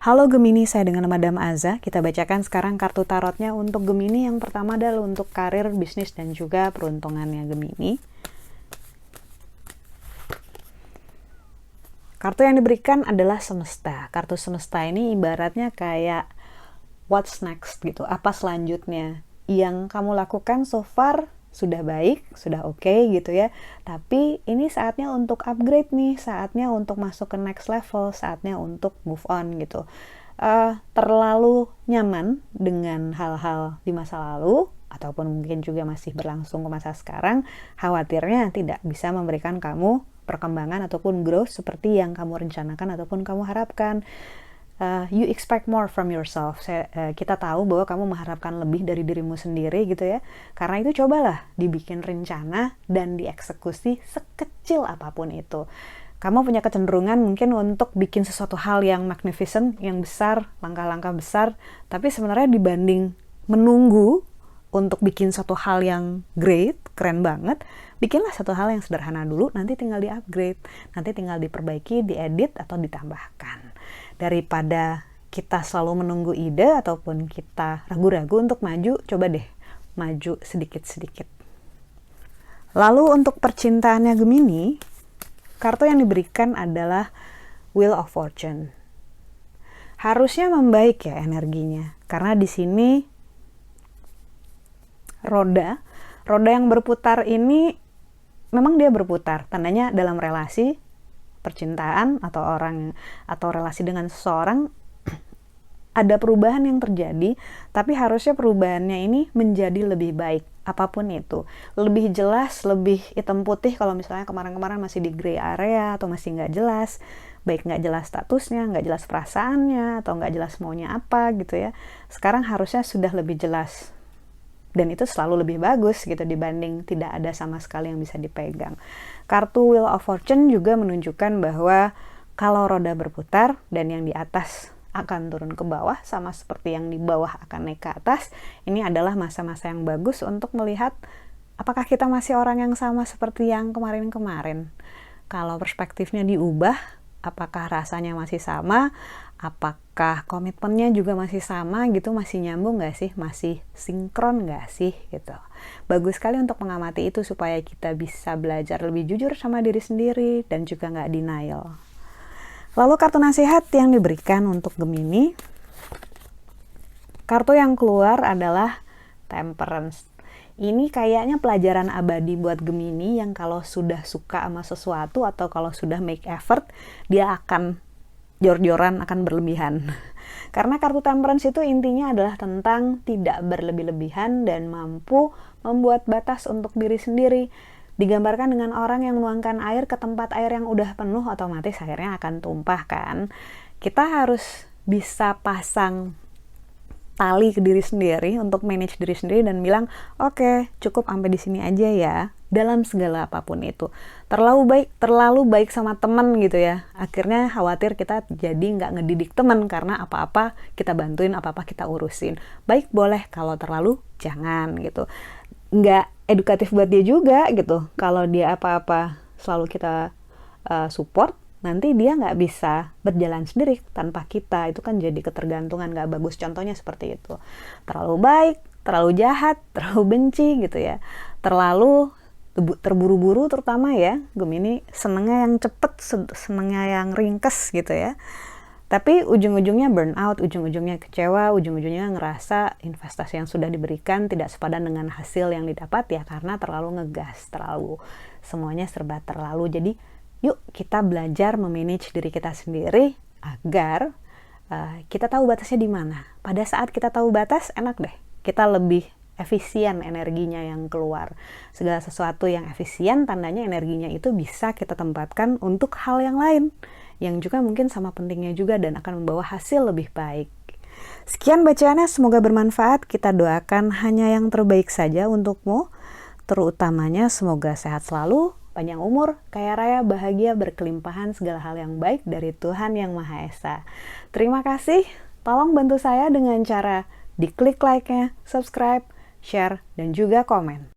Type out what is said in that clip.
Halo Gemini, saya dengan Madam Aza. Kita bacakan sekarang kartu tarotnya untuk Gemini. Yang pertama adalah untuk karir, bisnis, dan juga peruntungannya Gemini. Kartu yang diberikan adalah semesta. Kartu semesta ini ibaratnya kayak what's next gitu. Apa selanjutnya? Yang kamu lakukan so far sudah baik, sudah oke gitu ya. Tapi ini saatnya untuk upgrade nih, saatnya untuk masuk ke next level, saatnya untuk move on gitu. Terlalu nyaman dengan hal-hal di masa lalu, ataupun mungkin juga masih berlangsung ke masa sekarang, khawatirnya tidak bisa memberikan kamu perkembangan ataupun growth seperti yang kamu rencanakan ataupun kamu harapkan. You expect more from yourself. Kita tahu bahwa kamu mengharapkan lebih dari dirimu sendiri gitu ya. Karena itu cobalah dibikin rencana dan dieksekusi sekecil apapun itu. Kamu punya kecenderungan mungkin untuk bikin sesuatu hal yang magnificent, yang besar, langkah-langkah besar. Tapi sebenarnya dibanding menunggu untuk bikin satu hal yang great, keren banget, bikinlah satu hal yang sederhana dulu, nanti tinggal di-upgrade, nanti tinggal diperbaiki, diedit, atau ditambahkan. Daripada kita selalu menunggu ide ataupun kita ragu-ragu untuk maju, coba deh maju sedikit-sedikit. Lalu untuk percintaannya Gemini, kartu yang diberikan adalah Wheel of Fortune. Harusnya membaik ya energinya, karena di sini roda yang berputar ini memang dia berputar, tandanya dalam relasi percintaan atau relasi dengan seseorang ada perubahan yang terjadi, tapi harusnya perubahannya ini menjadi lebih baik, apapun itu. Lebih jelas, lebih hitam putih. Kalau misalnya kemarin-kemarin masih di gray area atau masih nggak jelas, baik nggak jelas statusnya, nggak jelas perasaannya, atau nggak jelas maunya apa gitu ya. Sekarang harusnya sudah lebih jelas. Dan itu selalu lebih bagus gitu dibanding tidak ada sama sekali yang bisa dipegang. Kartu Wheel of Fortune juga menunjukkan bahwa kalau roda berputar dan yang di atas akan turun ke bawah, sama seperti yang di bawah akan naik ke atas, ini adalah masa-masa yang bagus untuk melihat apakah kita masih orang yang sama seperti yang kemarin-kemarin. Kalau perspektifnya diubah, apakah rasanya masih sama, apakah komitmennya juga masih sama gitu, masih nyambung gak sih, masih sinkron gak sih gitu. Bagus sekali untuk mengamati itu supaya kita bisa belajar lebih jujur sama diri sendiri dan juga gak denial. Lalu kartu nasihat yang diberikan untuk Gemini, kartu yang keluar adalah Temperance. Ini kayaknya pelajaran abadi buat Gemini yang kalau sudah suka sama sesuatu atau kalau sudah make effort, dia akan jor-joran, akan berlebihan. Karena kartu Temperance itu intinya adalah tentang tidak berlebih-lebihan dan mampu membuat batas untuk diri sendiri. Digambarkan dengan orang yang menuangkan air ke tempat air yang udah penuh, otomatis akhirnya akan tumpah kan. Kita harus bisa pasang tali ke diri sendiri untuk manage diri sendiri dan bilang, oke, cukup sampai di sini aja ya, dalam segala apapun itu. Terlalu baik sama teman gitu ya, akhirnya khawatir kita jadi nggak ngedidik teman karena apa-apa kita bantuin, apa-apa kita urusin. Baik boleh, kalau terlalu jangan gitu. Nggak edukatif buat dia juga gitu, kalau dia apa-apa selalu kita support, nanti dia nggak bisa berjalan sendiri tanpa kita. Itu kan jadi ketergantungan, nggak bagus. Contohnya seperti itu. Terlalu baik, terlalu jahat, terlalu benci gitu ya. Terlalu terburu-buru terutama ya. Gemini senengnya yang cepet, senengnya yang ringkes gitu ya. Tapi ujung-ujungnya burnout, ujung-ujungnya kecewa, ujung-ujungnya ngerasa investasi yang sudah diberikan tidak sepadan dengan hasil yang didapat ya, karena terlalu ngegas, terlalu semuanya serba terlalu. Jadi yuk kita belajar memanage diri kita sendiri agar kita tahu batasnya di mana. Pada saat kita tahu batas, enak deh. Kita lebih efisien energinya yang keluar. Segala sesuatu yang efisien, tandanya energinya itu bisa kita tempatkan untuk hal yang lain, yang juga mungkin sama pentingnya juga dan akan membawa hasil lebih baik. Sekian bacaannya, semoga bermanfaat. Kita doakan hanya yang terbaik saja untukmu. Terutamanya semoga sehat selalu, panjang umur, kaya raya, bahagia, berkelimpahan segala hal yang baik dari Tuhan Yang Maha Esa. Terima kasih. Tolong bantu saya dengan cara diklik like-nya, subscribe, share, dan juga komen.